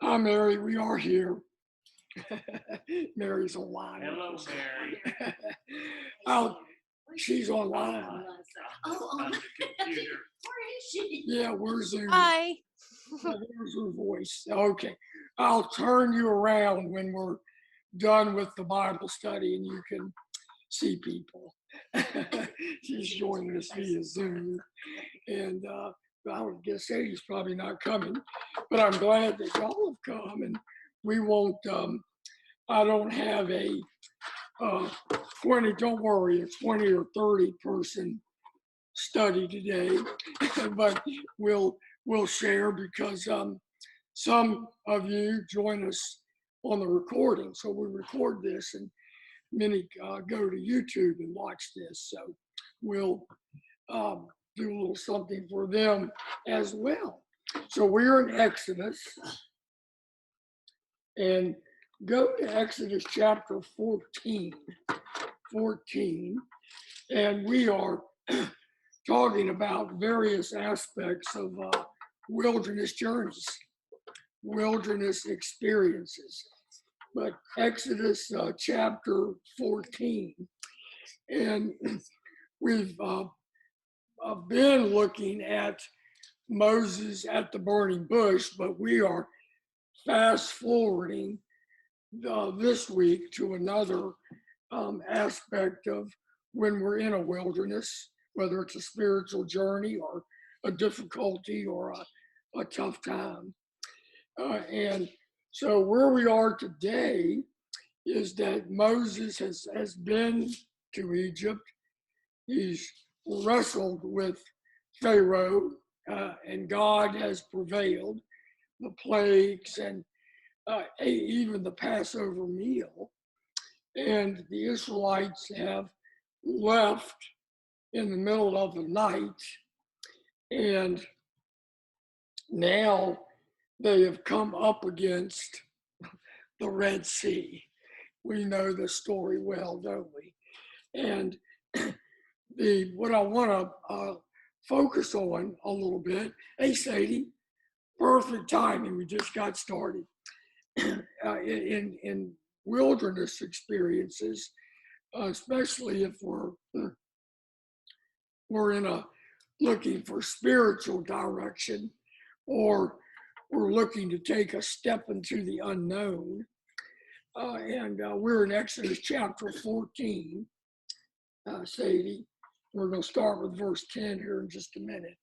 Hi, Mary. We are here. Mary's online. Hello, Mary. Oh, she's online. On the computer. Where is she? Yeah, we're Zoom. Hi. There's her voice. Okay. I'll turn you around when we're done with the Bible study and you can see people. She's joining us via Zoom. And I would guess Sadie's probably not coming, but I'm glad that y'all have come. And we won't, I don't have a 20, don't worry, a 20 or 30 person study today, but we'll share because some of you join us on the recording. So we record this and many go to YouTube and watch this. So we'll do a little something for them as well. So we're in Exodus, and go to Exodus chapter 14, and we are talking about various aspects of wilderness journeys, wilderness experiences. But Exodus chapter 14, and we've been looking at Moses at the burning bush, but we are fast forwarding this week to another aspect of when we're in a wilderness, whether it's a spiritual journey or a difficulty or a tough time. And so where we are today is that Moses has been to Egypt. He's wrestled with Pharaoh, and God has prevailed. The plagues and even the Passover meal. And the Israelites have left in the middle of the night, and now they have come up against the Red Sea. We know the story well, don't we? And what I want to focus on a little bit, hey Sadie, perfect timing, we just got started. In wilderness experiences, especially if we're in a looking for spiritual direction, or we're looking to take a step into the unknown. And we're in Exodus chapter 14, Sadie. We're going to start with verse 10 here in just a minute.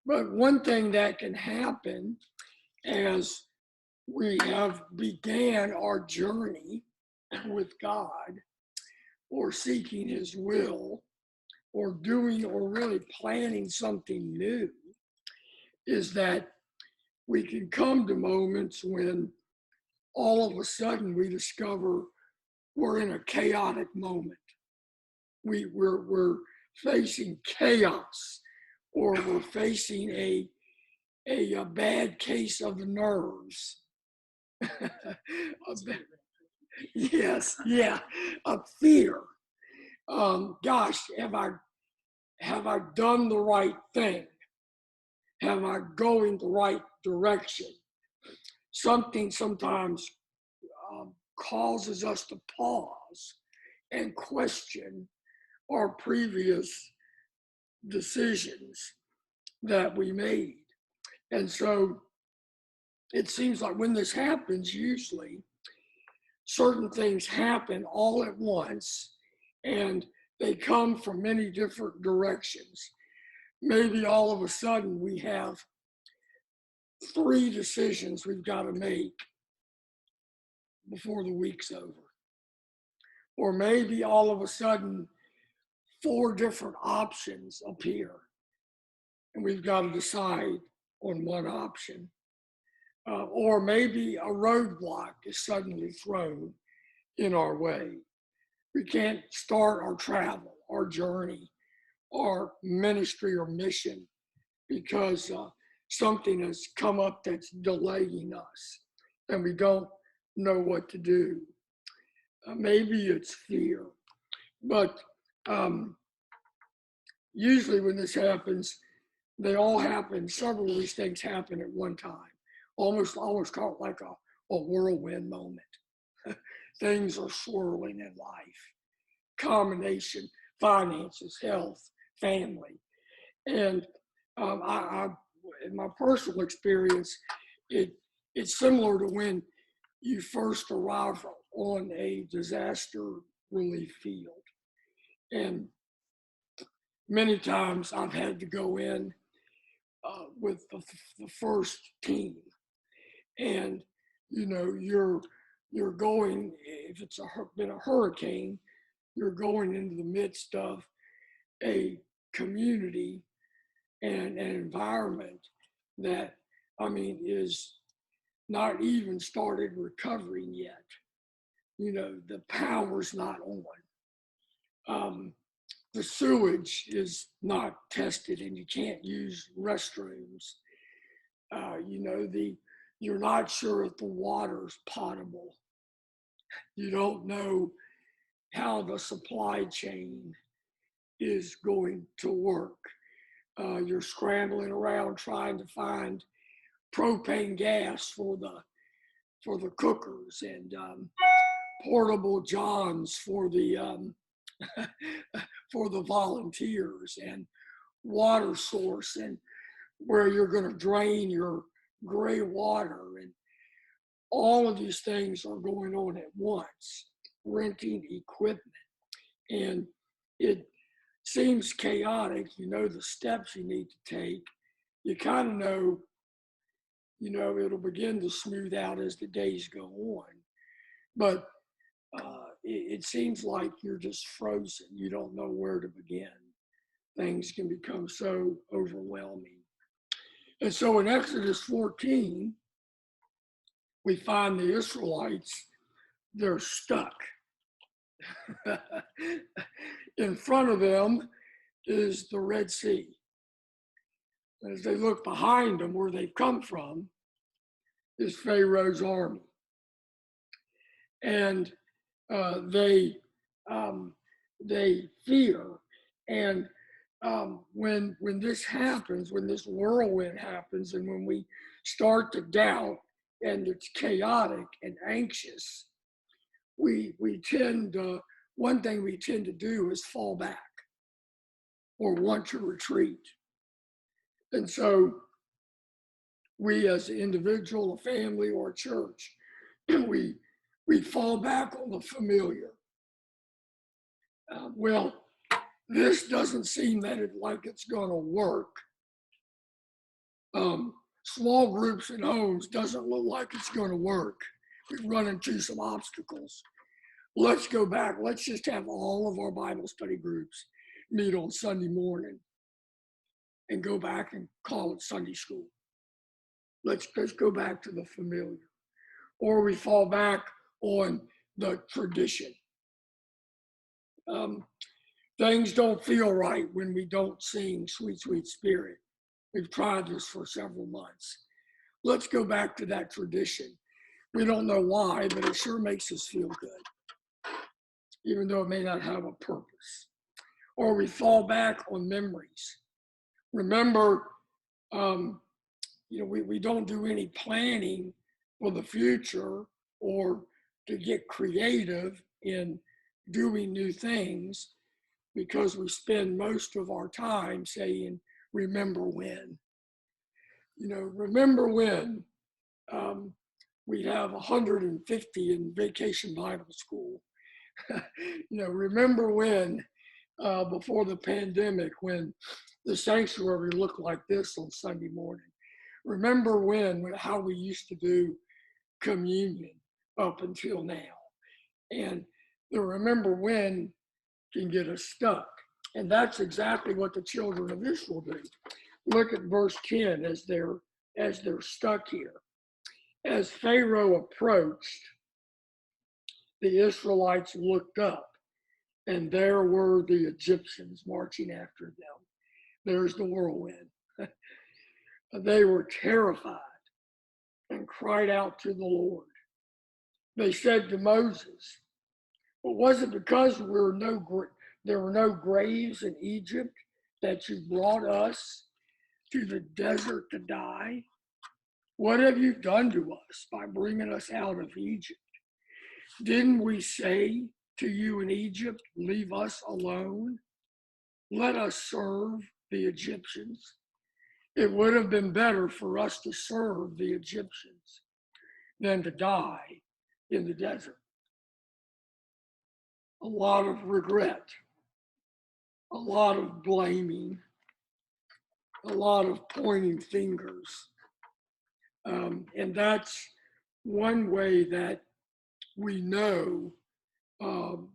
But one thing that can happen as we have began our journey with God, or seeking his will, or doing or really planning something new, is that we can come to moments when all of a sudden we discover we're in a chaotic moment. We're facing chaos, or we're facing a bad case of the nerves. Yes, yeah, a fear. Gosh, have I done the right thing? Am I going the right direction? Something sometimes causes us to pause and question our previous decisions that we made. And so it seems like when this happens, usually certain things happen all at once, and they come from many different directions. Maybe all of a sudden we have 3 decisions we've got to make before the week's over. Or maybe all of a sudden 4 different options appear, and we've got to decide on one option. Or maybe a roadblock is suddenly thrown in our way. We can't start our travel, our journey, our ministry or mission because something has come up that's delaying us and we don't know what to do. Maybe it's fear, but usually when this happens, they all happen, several of these things happen at one time, almost call it like a whirlwind moment. Things are swirling in life. Combination, finances, health, family. And in my personal experience, it's similar to when you first arrive on a disaster relief field. And many times I've had to go in with the first team. And, you're going, if it's been a hurricane, you're going into the midst of a community and an environment that, is not even started recovering yet. The power's not on. The sewage is not tested and you can't use restrooms. You're not sure if the water's potable. You don't know how the supply chain is going to work. You're scrambling around trying to find propane gas for the cookers and portable johns for the for the volunteers, and water source, and where you're going to drain your gray water, and all of these things are going on at once. Renting equipment, and it seems chaotic. You know the steps you need to take. You kind of know, it'll begin to smooth out as the days go on. But it seems like you're just frozen. You don't know where to begin. Things can become so overwhelming. And so in Exodus 14, we find the Israelites, they're stuck. In front of them is the Red Sea. As they look behind them, where they've come from, is Pharaoh's army. And they fear. And when this happens, when this whirlwind happens, and when we start to doubt and it's chaotic and anxious, we tend to, one thing we tend to do is fall back or want to retreat. And so we as an individual, a family, or a church, we fall back on the familiar. Well, this doesn't seem like it's going to work. Small groups and homes doesn't look like it's going to work. We've run into some obstacles. Let's go back. Let's just have all of our Bible study groups meet on Sunday morning and go back and call it Sunday school. Let's go back to the familiar. Or we fall back on the tradition. Things don't feel right when we don't sing Sweet, Sweet Spirit. We've tried this for several months. Let's go back to that tradition. We don't know why, but it sure makes us feel good, even though it may not have a purpose. Or we fall back on memories. Remember, we don't do any planning for the future or to get creative in doing new things, because we spend most of our time saying, remember when. Remember when we have 150 in Vacation Bible School. Remember when, before the pandemic, when the sanctuary looked like this on Sunday morning. Remember when, how we used to do communion up until now. And the remember when can get us stuck. And that's exactly what the children of Israel do. Look at verse 10 as they're stuck here. As Pharaoh approached, the Israelites looked up, and there were the Egyptians marching after them. There's the whirlwind. They were terrified and cried out to the Lord. They said to Moses, "Well, was it because there were no graves in Egypt that you brought us to the desert to die?" what have you done to us by bringing us out of Egypt? Didn't we say to you in Egypt, leave us alone? Let us serve the Egyptians. It would have been better for us to serve the Egyptians than to die in the desert. A lot of regret, a lot of blaming, a lot of pointing fingers. And that's one way that we know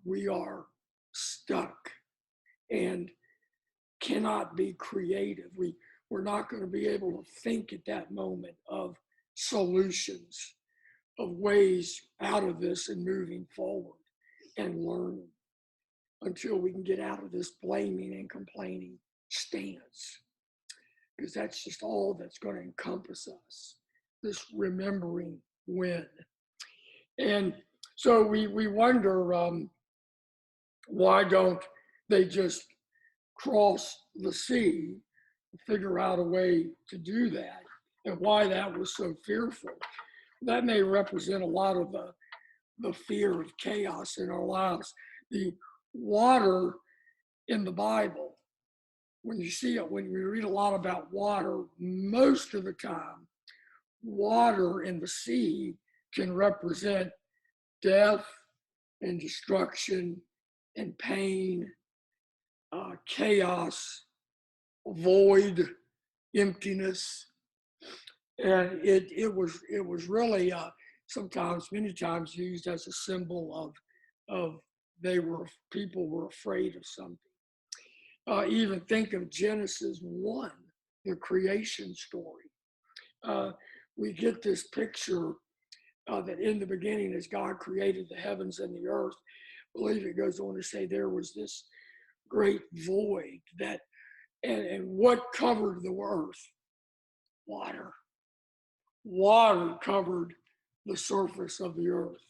we are stuck and cannot be creative. We're not going to be able to think at that moment of solutions, of ways out of this and moving forward and learning until we can get out of this blaming and complaining stance. Because that's just all that's going to encompass us, this remembering when. And so we wonder, why don't they just cross the sea, figure out a way to do that, and why that was so fearful. That may represent a lot of the fear of chaos in our lives. The water in the Bible, when you see it, when you read a lot about water, most of the time, water in the sea can represent death and destruction and pain, chaos, void, emptiness. And it was really many times used as a symbol of people were afraid of something. Even think of Genesis 1, the creation story. We get this picture that in the beginning, as God created the heavens and the earth, I believe it goes on to say there was this great void and what covered the earth? Water. Water covered the surface of the earth.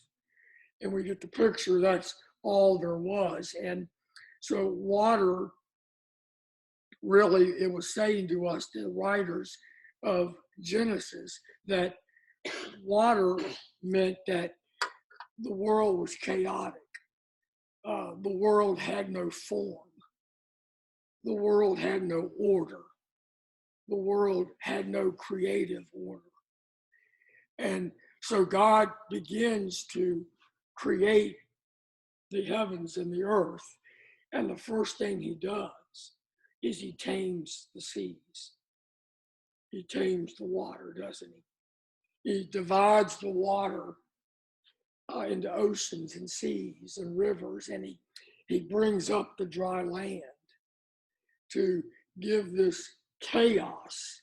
And we get the picture, that's all there was. And so water, really, it was saying to us, the writers of Genesis, that water meant that the world was chaotic. The world had no form. The world had no order. The world had no creative order. And so God begins to create the heavens and the earth. And the first thing he does is he tames the seas. He tames the water, doesn't he? He divides the water into oceans and seas and rivers, and he brings up the dry land to give this chaos,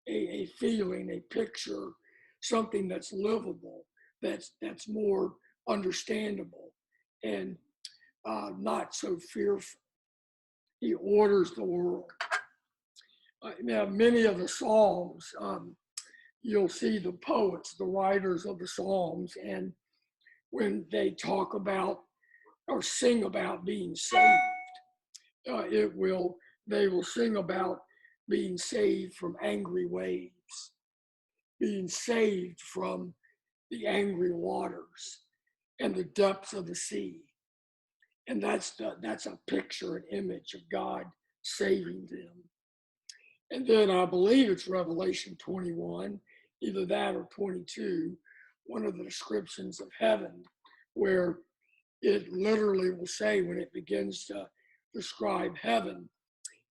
a feeling, a picture, something that's livable, that's more understandable, and not so fearful. He orders the world. Now, many of the Psalms, you'll see the poets, the writers of the Psalms, and when they talk about or sing about being saved, they will sing about being saved from angry waves, being saved from the angry waters and the depths of the sea. And that's a picture, an image of God saving them. And then I believe it's Revelation 21, either that or 22, one of the descriptions of heaven, where it literally will say, when it begins to describe heaven,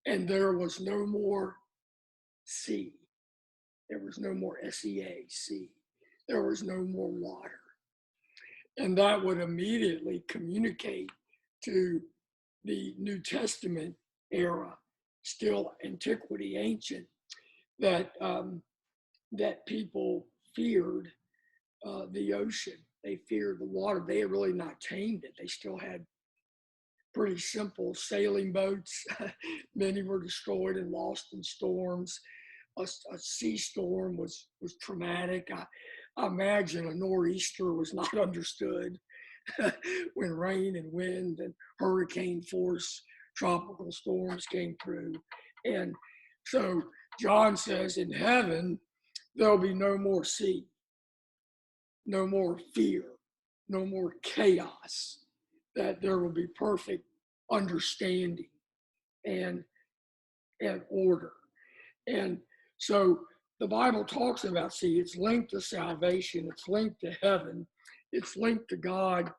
and there was no more sea. There was no more SEA, sea. There was no more water. And that would immediately communicate to the New Testament era, still antiquity, ancient, that people feared the ocean. They feared the water. They had really not tamed it. They still had pretty simple sailing boats. Many were destroyed and lost in storms. A sea storm was traumatic. I imagine a nor'easter was not understood when rain and wind and hurricane force tropical storms came through. And so John says in heaven, there'll be no more sea, no more fear, no more chaos, that there will be perfect understanding and, and order. And so the Bible talks about sea. It's linked to salvation. It's linked to heaven. It's linked to God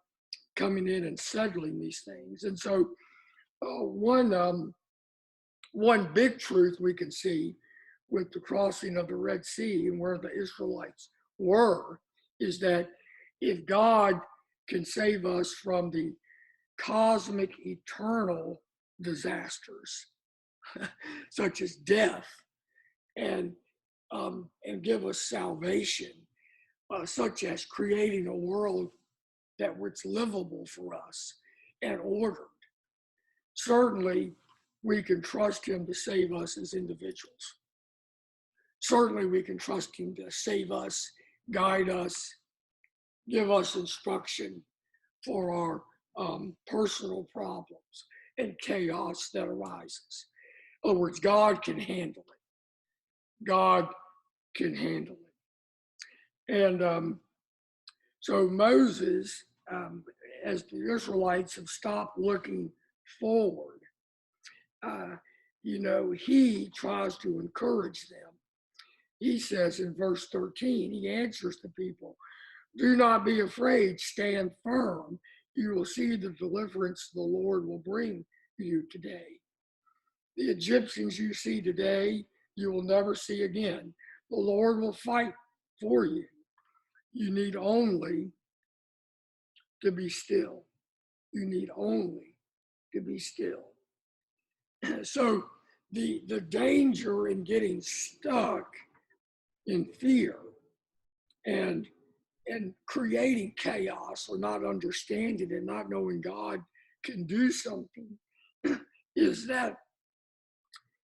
coming in and settling these things. And so one big truth we can see with the crossing of the Red Sea and where the Israelites were is that if God can save us from the cosmic eternal disasters such as death and give us salvation, such as creating a world that was livable for us and ordered. Certainly, we can trust him to save us as individuals. Certainly, we can trust him to save us, guide us, give us instruction for our personal problems and chaos that arises. In other words, God can handle it. God can handle it. And so Moses, as the Israelites have stopped looking forward, he tries to encourage them. He says in verse 13, he answers the people, "Do not be afraid, stand firm. You will see the deliverance the Lord will bring you today. The Egyptians you see today, you will never see again. The Lord will fight for you. You need only to be still. You need only to be still." So the danger in getting stuck in fear and creating chaos or not understanding and not knowing God can do something is that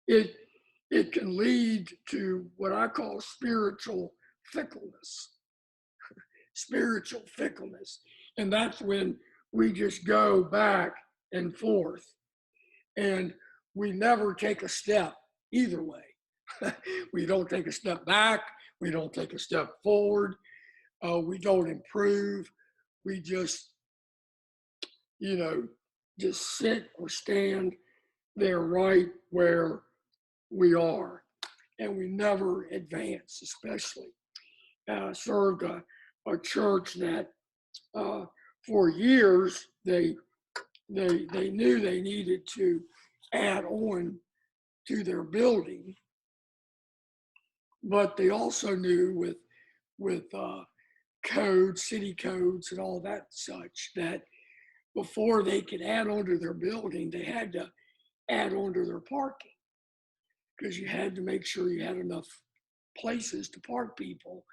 it can lead to what I call spiritual fickleness. Spiritual fickleness. And that's when we just go back and forth and we never take a step either way. We don't take a step back. We don't take a step forward. We don't improve. We just, just sit or stand there right where we are. And we never advance, especially. Served a church that for years they knew they needed to add on to their building, but they also knew with codes, city codes, and all that such that before they could add on to their building, they had to add on to their parking because you had to make sure you had enough places to park people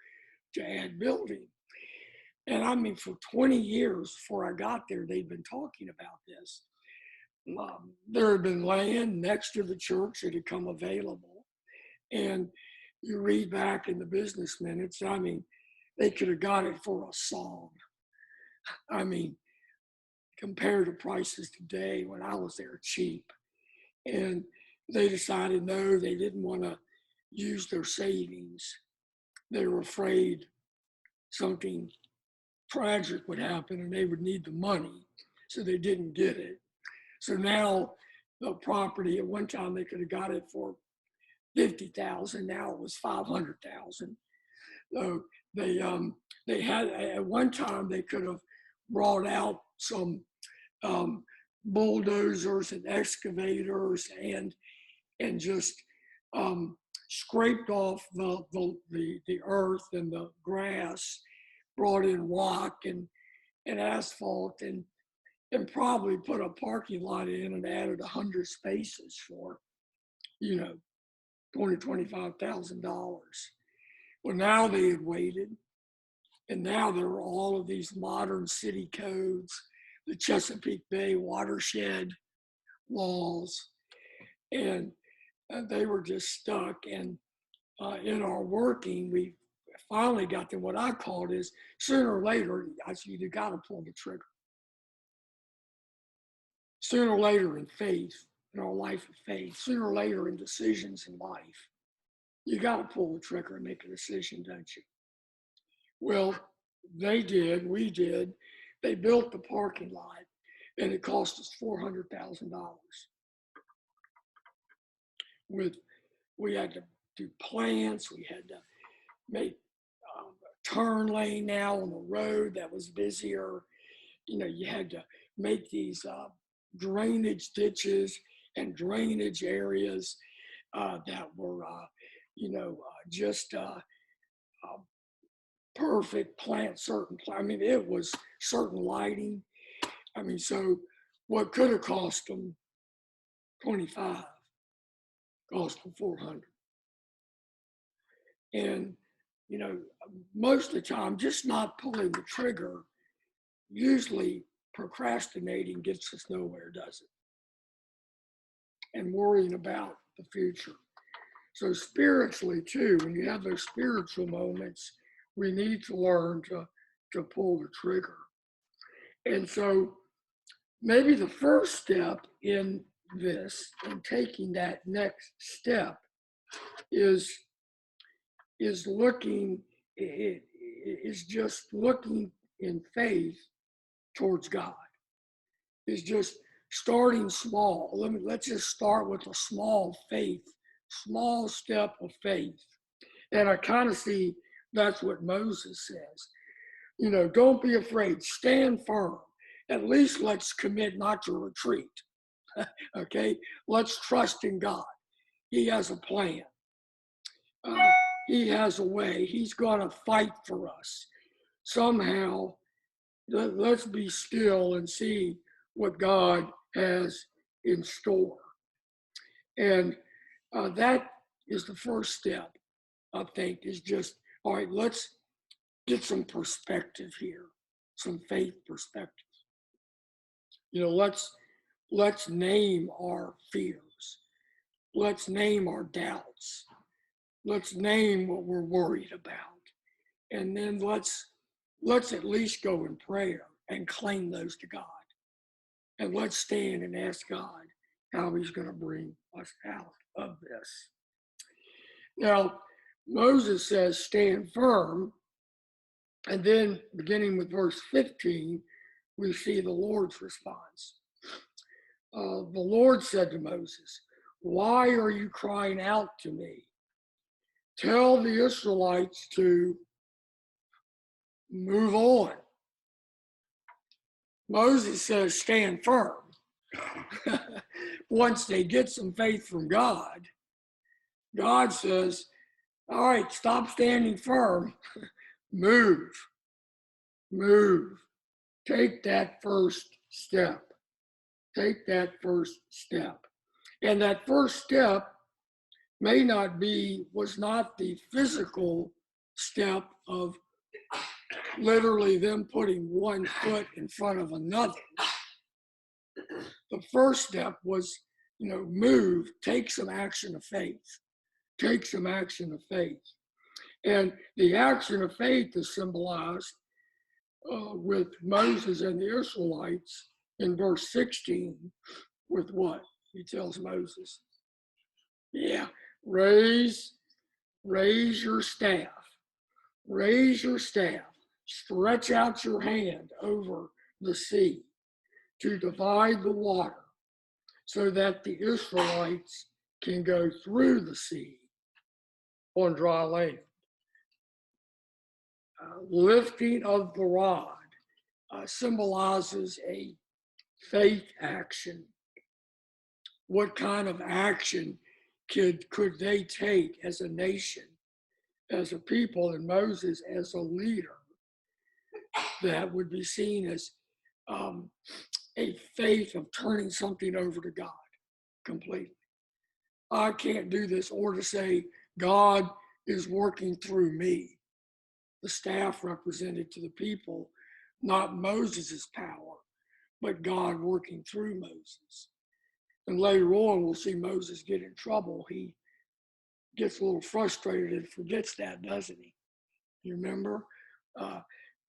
to add building. And I mean, for 20 years before I got there, they'd been talking about this. There had been land next to the church that had come available. And you read back in the business minutes, I mean, they could have got it for a song. I mean, compared to prices today when I was there, cheap. And they decided no, they didn't want to use their savings. They were afraid something tragic would happen and they would need the money. So they didn't get it. So now the property, at one time they could have got it for $50,000. Now it was $500,000. So they had, at one time they could have brought out some bulldozers and excavators and just scraped off the earth and the grass, brought in rock and asphalt and probably put a parking lot in and added 100 spaces for, $25,000. Well, now they had waited, and now there are all of these modern city codes, the Chesapeake Bay watershed laws, and they were just stuck. And in our working, we finally got to what I called is sooner or later, I said, you got to pull the trigger. Sooner or later in faith, in our life of faith, sooner or later in decisions in life, You got to pull the trigger and make a decision, don't you? Well, they did, we did. They built the parking lot, and it cost us $400,000. We had to do plants, we had to make a turn lane now on the road that was busier. You had to make these drainage ditches and drainage areas that were, just perfect, plant certain I mean, it was certain lighting. I mean, so what could have cost them 25 cost them 400. And, most of the time, just not pulling the trigger, usually procrastinating gets us nowhere, does it? And worrying about the future. So spiritually too, when you have those spiritual moments, we need to learn to pull the trigger. And so maybe the first step in this, in taking that next step, is just looking in faith towards God. Is just starting small. Let's just start with a small step of faith. And I kind of see that's what Moses says. Don't be afraid, stand firm. At least let's commit not to retreat. Okay, let's trust in God. He has a plan. He has a way. He's going to fight for us. Somehow, let's be still and see what God has in store. And that is the first step, I think, is just, all right, let's get some perspective here, some faith perspective. Let's name our fears. Let's name our doubts. Let's name what we're worried about. And then let's at least go in prayer and claim those to God. And let's stand and ask God how he's going to bring us out of this. Now, Moses says, stand firm. And then beginning with verse 15, we see the Lord's response. The Lord said to Moses, why are you crying out to me? Tell the Israelites to move on. Moses says, stand firm. Once they get some faith from God, God says, all right, stop standing firm. Move. Take that first step. Take that first step. And that first step was not the physical step of literally them putting one foot in front of another. The first step was, move, take some action of faith. Take some action of faith. And the action of faith is symbolized with Moses and the Israelites in verse 16 with what? He tells Moses, raise your staff. Raise your staff. Stretch out your hand over the sea to divide the water so that the Israelites can go through the sea on dry land. Lifting of the rod symbolizes a faith action. What kind of action could they take as a nation, as a people, and Moses as a leader that would be seen as a faith of turning something over to God completely? I can't do this, or to say, God is working through me. The staff represented to the people, not Moses' power, but God working through Moses. And later on, we'll see Moses get in trouble. He gets a little frustrated and forgets that, doesn't he? You remember?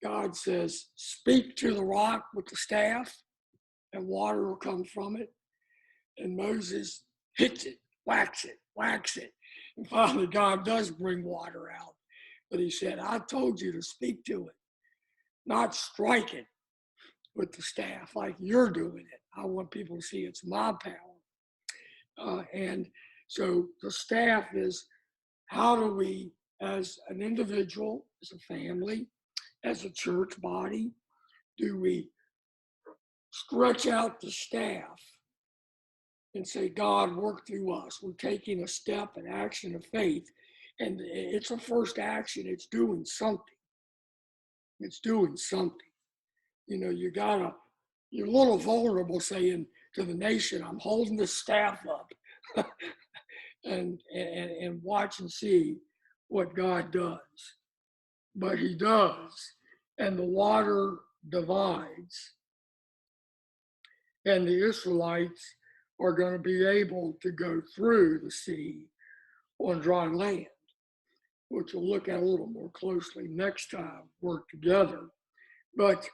God says, speak to the rock with the staff, and water will come from it. And Moses hits it, whacks it. And finally, God does bring water out. But he said, I told you to speak to it, not strike it with the staff like you're doing it. I want people to see it's my power. And so the staff is, how do we, as an individual, as a family, as a church body, do we stretch out the staff and say, God, work through us? We're taking a step, an action of faith. And it's a first action. It's doing something. It's doing something. You know, you're a little vulnerable saying to the nation, I'm holding the staff up and watch and see what God does. But he does. And the water divides. And the Israelites are going to be able to go through the sea on dry land, which we'll look at a little more closely next time, work together. But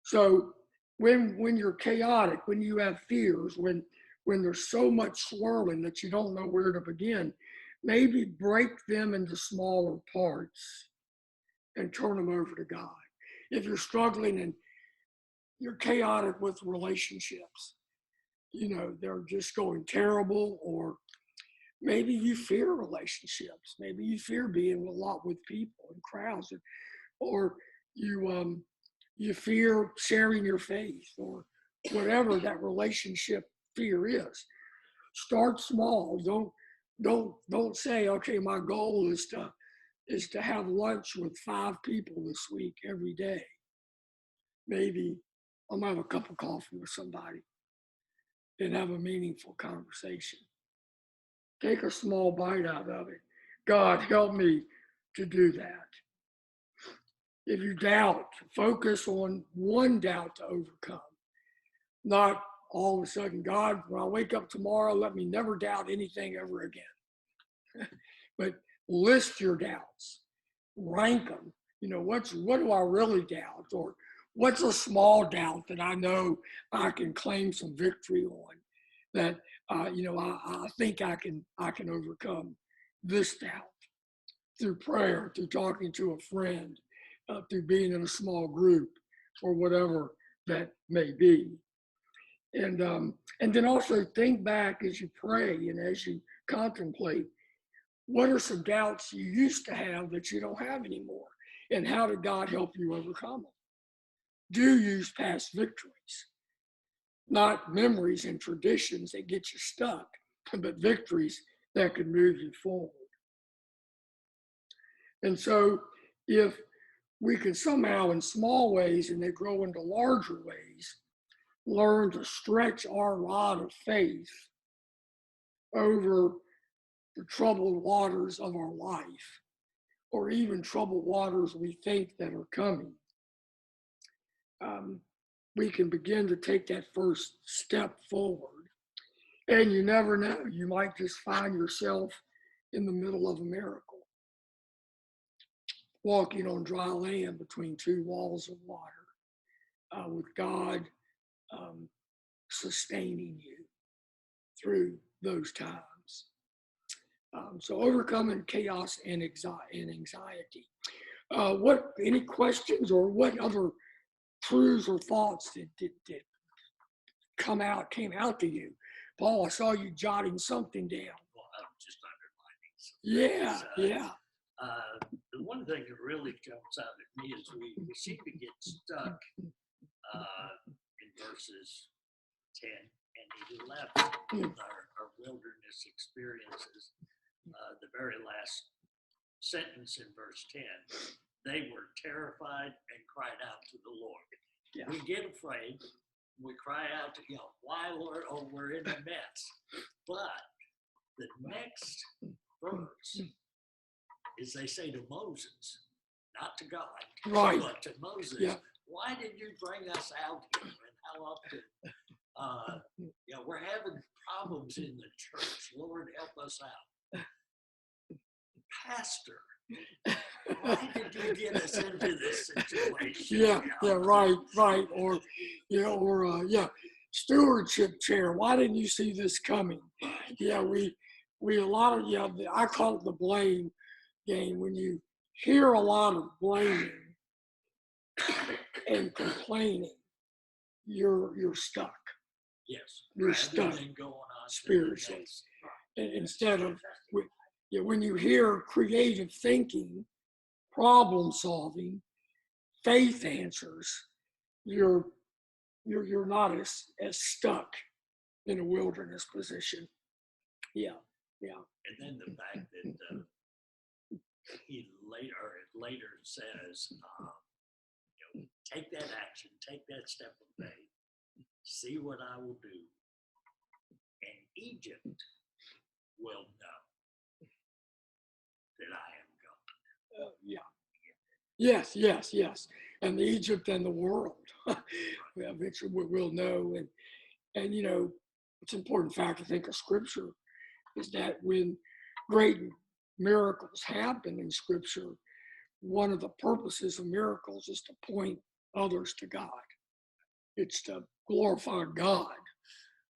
so when you're chaotic, when you have fears, when there's so much swirling that you don't know where to begin, maybe break them into smaller parts and turn them over to God. If you're struggling and you're chaotic with relationships, you know, they're just going terrible, or maybe you fear relationships. Maybe you fear being a lot with people and crowds, or you fear sharing your faith, or whatever that relationship fear is. Start small. Don't say, okay, my goal is to have lunch with 5 people this week every day. Maybe I'm gonna have a cup of coffee with somebody and have a meaningful conversation. Take a small bite out of it. God, help me to do that. If you doubt, focus on one doubt to overcome. Not all of a sudden, God, when I wake up tomorrow, let me never doubt anything ever again. But list your doubts, rank them. You know, what do I really doubt? Or what's a small doubt that I know I can claim some victory on? That I think I can overcome this doubt through prayer, through talking to a friend, through being in a small group, or whatever that may be. And then also think back as you pray and as you contemplate, what are some doubts you used to have that you don't have anymore? And how did God help you overcome them? Do use past victories, not memories and traditions that get you stuck, but victories that can move you forward. And so if we can somehow, in small ways, and they grow into larger ways, learn to stretch our rod of faith over the troubled waters of our life, or even troubled waters we think that are coming, we can begin to take that first step forward. And you never know, you might just find yourself in the middle of a miracle, walking on dry land between 2 walls of water, with God sustaining you through those times. So overcoming chaos and anxiety. Any questions, or what other truths or thoughts that came out to you? Paul, I saw you jotting something down. Well, I'm just underlining some things. Yeah. The one thing that really jumps out at me is we seem to get stuck in verses 10 and 11 with our wilderness experiences. The very last sentence in verse 10, they were terrified and cried out to the Lord. Yeah. We get afraid. We cry out to, why, Lord? Oh, we're in a mess. But the next verse is they say to Moses, not to God, Right. but to Moses, why did you bring us out here? And how often, we're having problems in the church. Lord, help us out. Pastor, why did you get us into this situation? Right. Or stewardship chair. Why didn't you see this coming? Yeah, we I call it the blame game. When you hear a lot of blaming and complaining, you're stuck. Yes. You're rather stuck than going on to the spiritually. next- Instead of, when you hear creative thinking, problem solving, faith answers, you're not as stuck in a wilderness position. Yeah. And then the fact that it later says, take that action, take that step of faith, see what I will do, and Egypt will know that I am God. Yes. And Egypt and the world, eventually we'll know. And it's an important fact to think of Scripture is that when great miracles happen in Scripture, one of the purposes of miracles is to point others to God. It's to glorify God,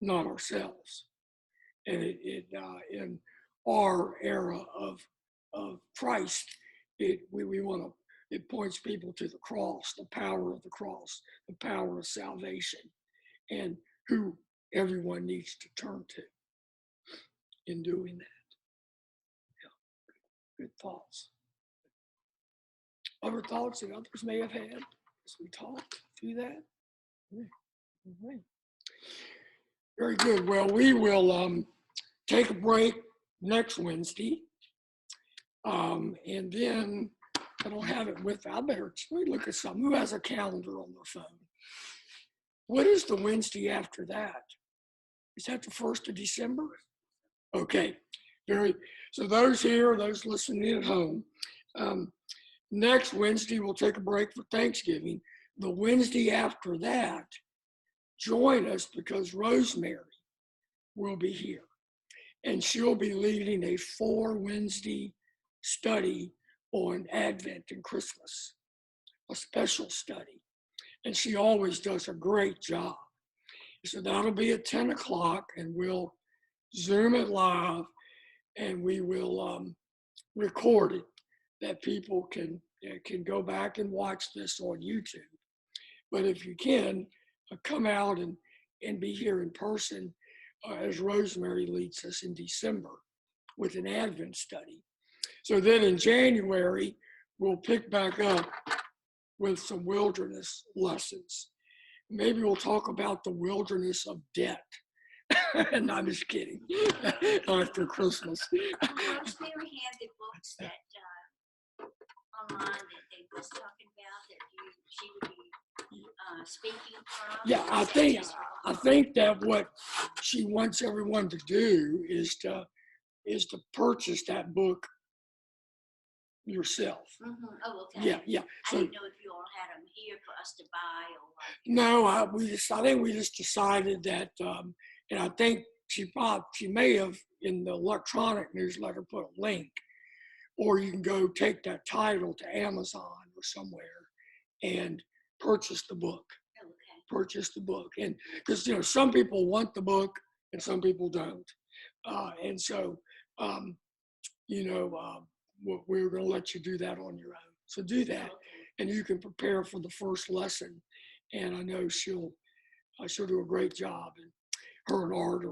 not ourselves. And in our era of Christ, it points people to the cross, the power of the cross, the power of salvation, and who everyone needs to turn to in doing that. Yeah. Good thoughts. Other thoughts that others may have had as we talked through that? Yeah. All right. Very good. Well, we will take a break next Wednesday. And then I don't have it with, let me look at something. Who has a calendar on their phone? What is the Wednesday after that? Is that the 1st of December? Okay. So those here, those listening at home, next Wednesday we'll take a break for Thanksgiving. The Wednesday after that, join us because Rosemary will be here. And she'll be leading a 4-Wednesday study on Advent and Christmas, a special study. And she always does a great job. So that'll be at 10 o'clock, and we'll Zoom it live, and we will record it that people can go back and watch this on YouTube. But if you can, come out and be here in person as Rosemary leads us in December with an Advent study. So then in January, we'll pick back up with some wilderness lessons. Maybe we'll talk about the wilderness of debt. And I'm just kidding. After Christmas. Rosemary had the books that online that they was talking about that she would be speaking from. Yeah, I think that what she wants everyone to do is to purchase that book yourself. Mm-hmm. Oh, okay. Yeah. I didn't know if you all had them here for us to buy or what. No, I think we just decided that, and I think she may have in the electronic newsletter put a link, or you can go take that title to Amazon or somewhere and purchase the book. Okay. Purchase the book, and because some people want the book and some people don't, and so we're going to let you do that on your own. So do that, and you can prepare for the first lesson. And I know she'll do a great job. And her and Art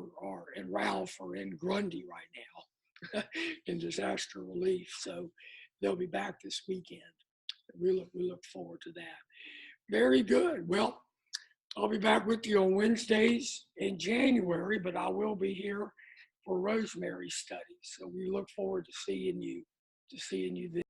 and Ralph are in Grundy right now in disaster relief. So they'll be back this weekend. We look forward to that. Very good. Well, I'll be back with you on Wednesdays in January, but I will be here for Rosemary's study. So we look forward to seeing you then.